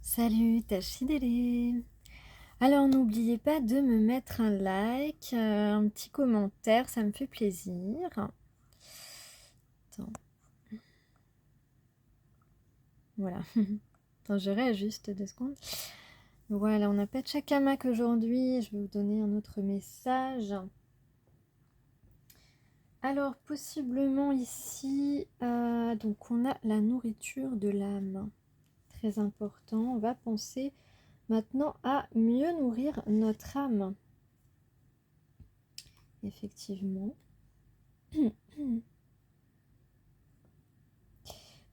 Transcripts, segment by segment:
Salut, Tachidélé. Alors n'oubliez pas de me mettre un like, un petit commentaire, ça me fait plaisir. Attends. Voilà. Attends, je réajuste 2 secondes. Voilà, on n'a pas de chakamak aujourd'hui. Je vais vous donner un autre message. Alors, possiblement ici, donc on a la nourriture de l'âme. Très important. On va penser maintenant à mieux nourrir notre âme. Effectivement.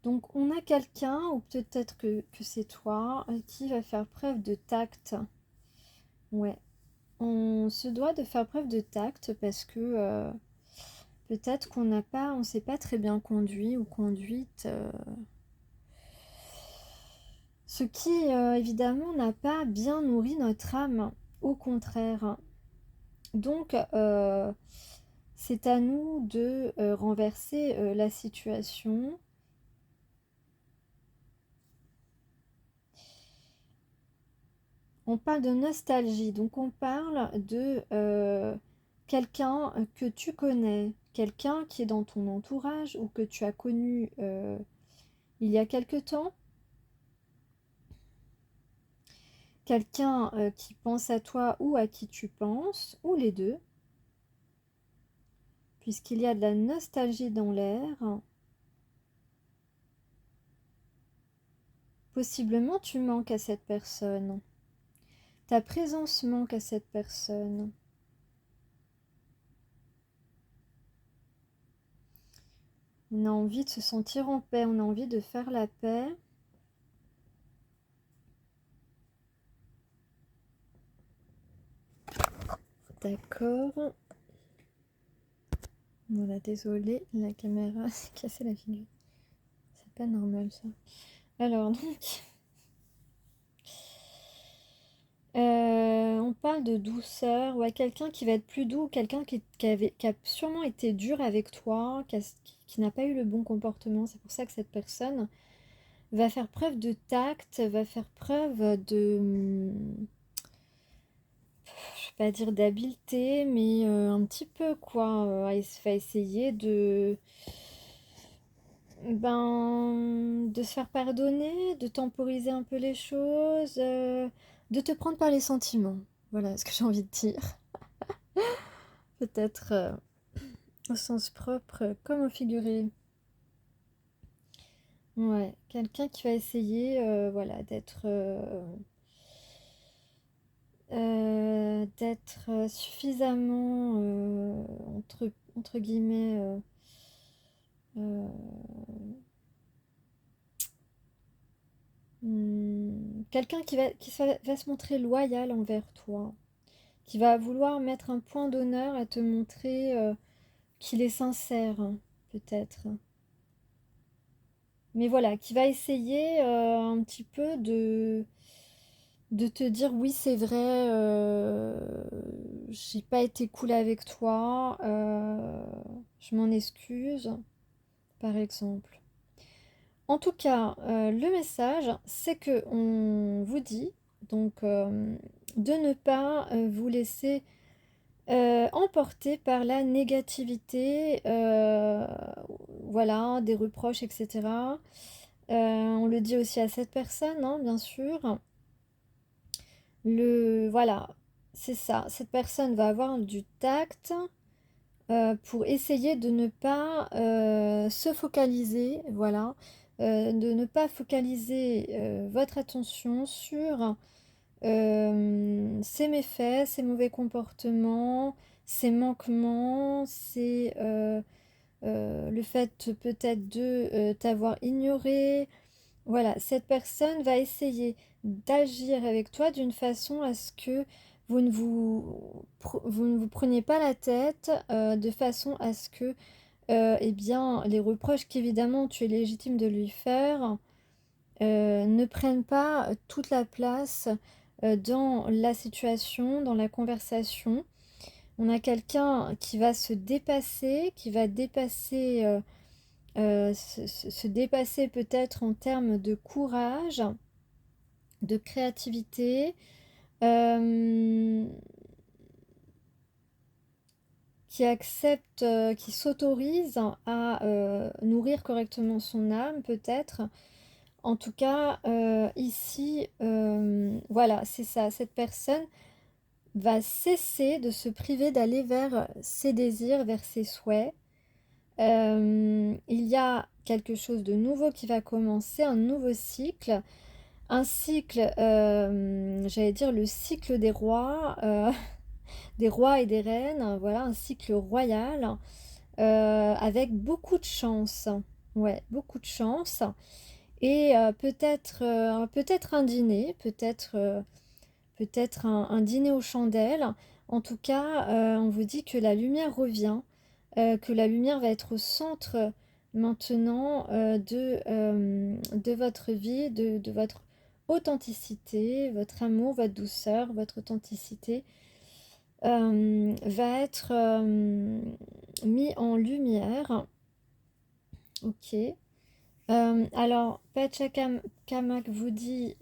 Donc on a quelqu'un, ou peut-être que c'est toi, qui va faire preuve de tact. Ouais, on se doit de faire preuve de tact parce que peut-être on s'est pas très bien conduit ou conduite. Ce qui évidemment n'a pas bien nourri notre âme, au contraire. Donc c'est à nous de renverser la situation. On parle de nostalgie, donc on parle de quelqu'un que tu connais, quelqu'un qui est dans ton entourage ou que tu as connu il y a quelque temps, quelqu'un qui pense à toi ou à qui tu penses, ou les deux, puisqu'il y a de la nostalgie dans l'air. Possiblement tu manques à cette personne, ta présence manque à cette personne. On a envie de se sentir en paix, on a envie de faire la paix. D'accord. Voilà, désolée, la caméra s'est cassée la figure. C'est pas normal ça. Alors donc, on parle de douceur, ouais, quelqu'un qui va être plus doux, quelqu'un qui a sûrement été dur avec toi, qui n'a pas eu le bon comportement. C'est pour ça que cette personne va faire preuve de tact, va faire preuve je vais pas dire d'habileté, mais un petit peu quoi. Elle va essayer de se faire pardonner, de temporiser un peu les choses, de te prendre par les sentiments. Voilà ce que j'ai envie de dire. Peut-être au sens propre comme au figuré. Ouais, quelqu'un qui va essayer voilà, d'être suffisamment, entre guillemets, euh, quelqu'un va se montrer loyal envers toi, qui va vouloir mettre un point d'honneur à te montrer qu'il est sincère, hein, peut-être. Mais voilà, qui va essayer un petit peu de te dire oui, c'est vrai, j'ai pas été cool avec toi, je m'en excuse, par exemple. En tout cas, le message, c'est que on vous dit donc de ne pas vous laisser emporter par la négativité, voilà, des reproches, etc. On le dit aussi à cette personne, hein, bien sûr. Voilà, c'est ça. Cette personne va avoir du tact pour essayer de ne pas se focaliser, voilà, de ne pas focaliser votre attention sur ses méfaits, ses mauvais comportements, ses manquements, le fait peut-être de t'avoir ignoré. Voilà, cette personne va essayer d'agir avec toi d'une façon à ce que vous ne vous preniez pas la tête, de façon à ce que eh bien, les reproches qu'évidemment tu es légitime de lui faire ne prennent pas toute la place dans la situation, dans la conversation. On a quelqu'un qui va se dépasser, qui va dépasser, se dépasser peut-être en termes de courage, de créativité, euh, qui accepte, qui s'autorise à nourrir correctement son âme, peut-être. En tout cas, ici, voilà, c'est ça. Cette personne va cesser de se priver d'aller vers ses désirs, vers ses souhaits. Il y a quelque chose de nouveau qui va commencer, un nouveau cycle. Un cycle, j'allais dire le cycle des rois, des rois et des reines. Voilà, un cycle royal. Avec beaucoup de chance. Ouais, beaucoup de chance. Et peut-être un dîner, peut-être un dîner aux chandelles. En tout cas, on vous dit que la lumière revient, que la lumière va être au centre maintenant de votre vie, de votre authenticité, votre amour, votre douceur, votre authenticité va être mis en lumière. Ok. Alors, Pachacamac vous dit,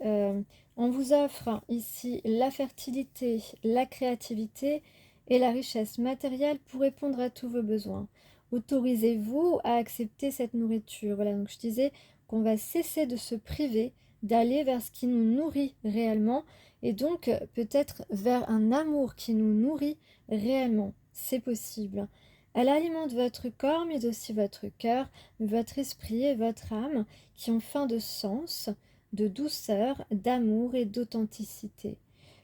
on vous offre ici la fertilité, la créativité et la richesse matérielle pour répondre à tous vos besoins. Autorisez-vous à accepter cette nourriture. Voilà, donc je disais qu'on va cesser de se priver, d'aller vers ce qui nous nourrit réellement et donc peut-être vers un amour qui nous nourrit réellement. C'est possible. Elle alimente votre corps, mais aussi votre cœur, votre esprit et votre âme qui ont faim de sens, de douceur, d'amour et d'authenticité.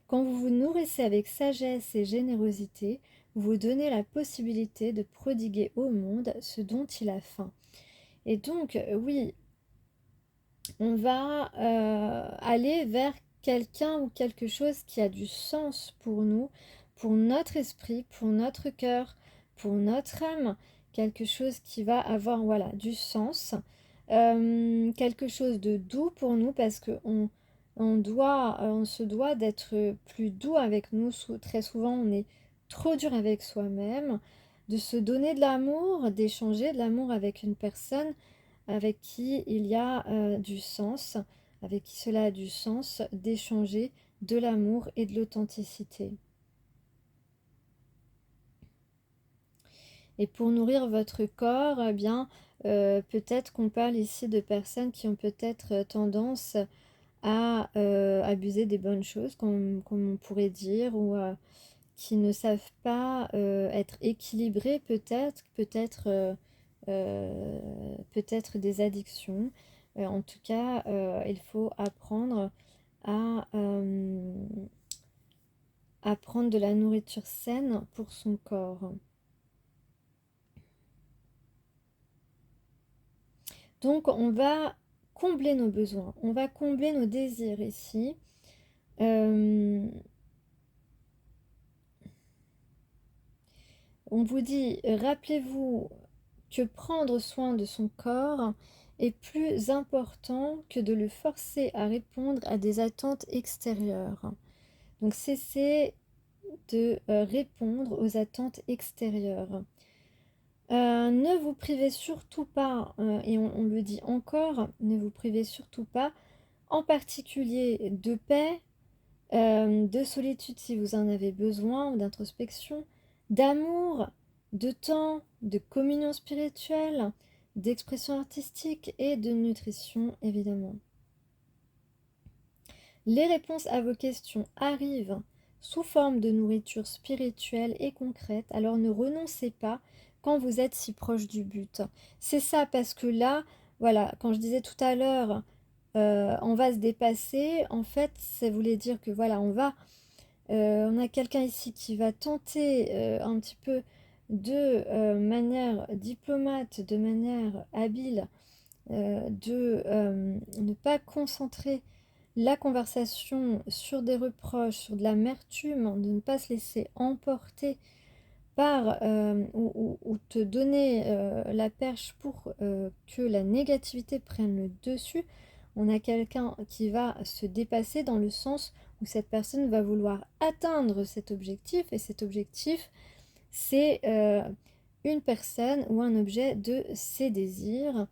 Quand vous vous nourrissez avec sagesse et générosité, vous vous donnez la possibilité de prodiguer au monde ce dont il a faim. Et donc, oui, on va aller vers quelqu'un ou quelque chose qui a du sens pour nous, pour notre esprit, pour notre cœur, pour notre âme, quelque chose qui va avoir voilà, du sens, quelque chose de doux pour nous parce qu'on on se doit d'être plus doux avec nous. Très souvent, on est trop dur avec soi-même, de se donner de l'amour, d'échanger de l'amour avec une personne avec qui il y a du sens, avec qui cela a du sens d'échanger de l'amour et de l'authenticité. Et pour nourrir votre corps, eh bien, peut-être qu'on parle ici de personnes qui ont peut-être tendance à abuser des bonnes choses, comme on pourrait dire, ou qui ne savent pas être équilibrées, peut-être des addictions. En tout cas, il faut à prendre de la nourriture saine pour son corps. Donc, on va combler nos besoins, on va combler nos désirs ici. Euh, on vous dit, rappelez-vous que prendre soin de son corps est plus important que de le forcer à répondre à des attentes extérieures. Donc cessez de répondre aux attentes extérieures. Ne vous privez surtout pas, et on le dit encore, ne vous privez surtout pas, en particulier de paix, de solitude si vous en avez besoin, ou d'introspection, d'amour, de temps, de communion spirituelle, d'expression artistique et de nutrition évidemment. Les réponses à vos questions arrivent sous forme de nourriture spirituelle et concrète, alors ne renoncez pas quand vous êtes si proche du but. C'est ça, parce que là, voilà, quand je disais tout à l'heure, on va se dépasser, en fait, ça voulait dire que voilà, on a quelqu'un ici qui va tenter un petit peu de manière diplomate, de manière habile, de ne pas concentrer la conversation sur des reproches, sur de l'amertume, de ne pas se laisser emporter par ou te donner la perche pour que la négativité prenne le dessus. On a quelqu'un qui va se dépasser dans le sens où cette personne va vouloir atteindre cet objectif et cet objectif c'est une personne ou un objet de ses désirs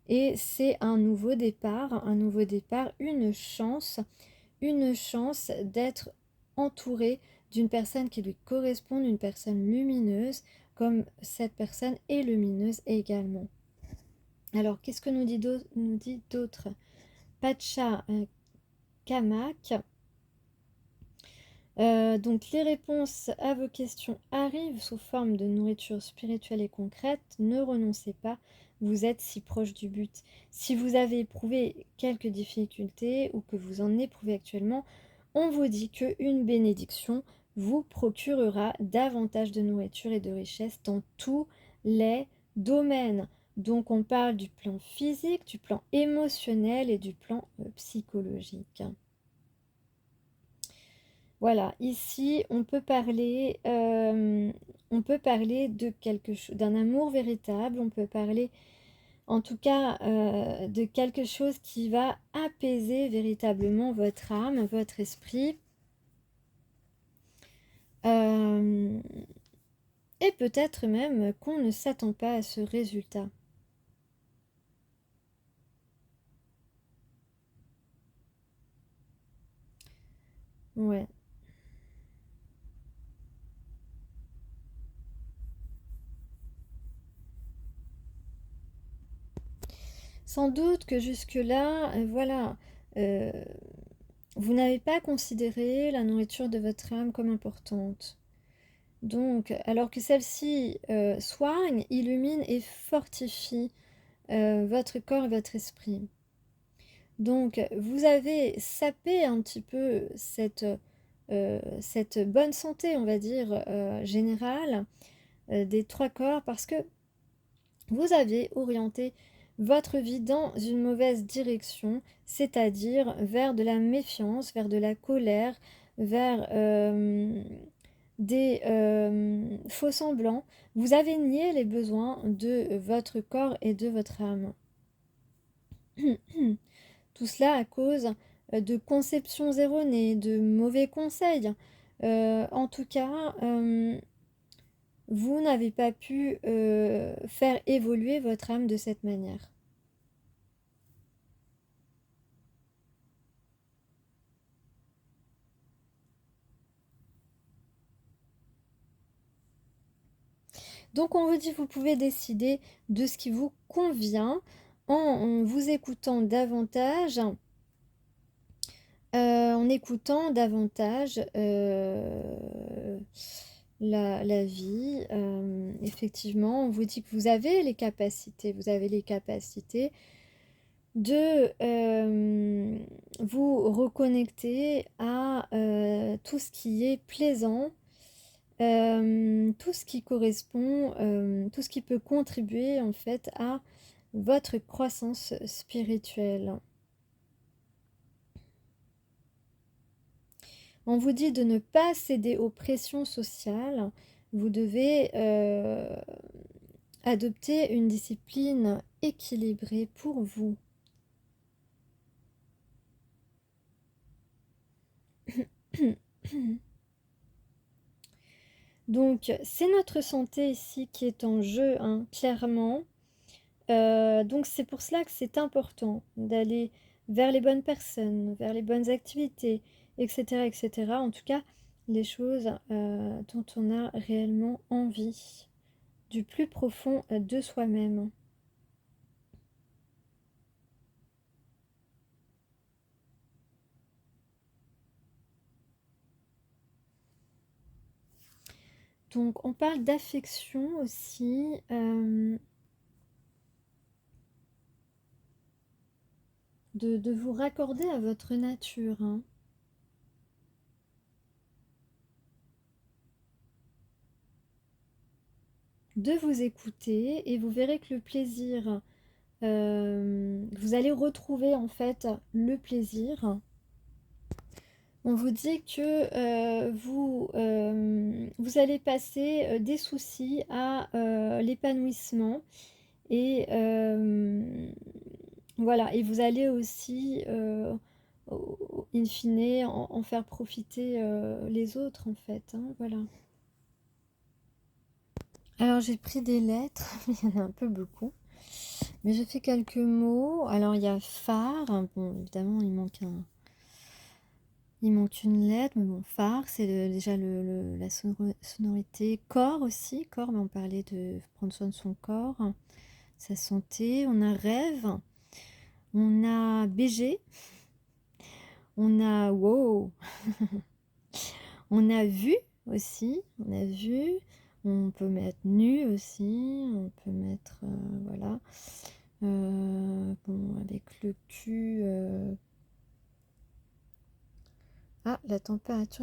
et c'est un nouveau départ, une chance, une chance d'être entouré d'une personne qui lui correspond, d'une personne lumineuse, comme cette personne est lumineuse également. Alors, qu'est-ce que nous dit d'autre Pacha Kamak. Donc, les réponses à vos questions arrivent sous forme de nourriture spirituelle et concrète. Ne renoncez pas, vous êtes si proche du but. Si vous avez éprouvé quelques difficultés ou que vous en éprouvez actuellement, on vous dit qu'une bénédiction vous procurera davantage de nourriture et de richesse dans tous les domaines. Donc on parle du plan physique, du plan émotionnel et du plan psychologique. Voilà, ici on peut parler de quelque chose, d'un amour véritable, on peut parler en tout cas de quelque chose qui va apaiser véritablement votre âme, votre esprit. Et peut-être même qu'on ne s'attend pas à ce résultat. Ouais. Sans doute que jusque-là, voilà, vous n'avez pas considéré la nourriture de votre âme comme importante. Donc, alors que celle-ci soigne, illumine et fortifie votre corps et votre esprit. Donc, vous avez sapé un petit peu cette bonne santé, on va dire, générale des trois corps parce que vous avez orienté votre vie dans une mauvaise direction, c'est-à-dire vers de la méfiance, vers de la colère, vers des faux semblants. Vous avez nié les besoins de votre corps et de votre âme. Tout cela à cause de conceptions erronées, de mauvais conseils. En tout cas, vous n'avez pas pu faire évoluer votre âme de cette manière. Donc on vous dit, vous pouvez décider de ce qui vous convient en vous écoutant davantage, en écoutant davantage la vie. Effectivement, on vous dit que vous avez les capacités de vous reconnecter à tout ce qui est plaisant, tout ce qui correspond, tout ce qui peut contribuer en fait à votre croissance spirituelle. On vous dit de ne pas céder aux pressions sociales. Vous devez adopter une discipline équilibrée pour vous. Donc, c'est notre santé ici qui est en jeu, hein, clairement. Donc, c'est pour cela que c'est important d'aller vers les bonnes personnes, vers les bonnes activités, etc., etc. En tout cas, les choses dont on a réellement envie, du plus profond de soi-même. Donc, on parle d'affection aussi. De vous raccorder à votre nature, hein. De vous écouter et vous verrez que le plaisir, vous allez retrouver en fait le plaisir. On vous dit que vous allez passer des soucis à l'épanouissement et voilà, et vous allez aussi in fine en faire profiter les autres en fait, hein, voilà. Alors j'ai pris des lettres, il y en a un peu beaucoup, mais je fais quelques mots. Alors il y a phare, bon évidemment il manque Il manque une lettre, mais bon, phare, c'est déjà la sonorité. Corps aussi, corps, mais on parlait de prendre soin de son corps, sa santé. On a rêve, on a BG, on a wow, on a vu aussi, on a vu. On peut mettre nu aussi, on peut mettre, voilà. Bon, avec le cul. Ah, la température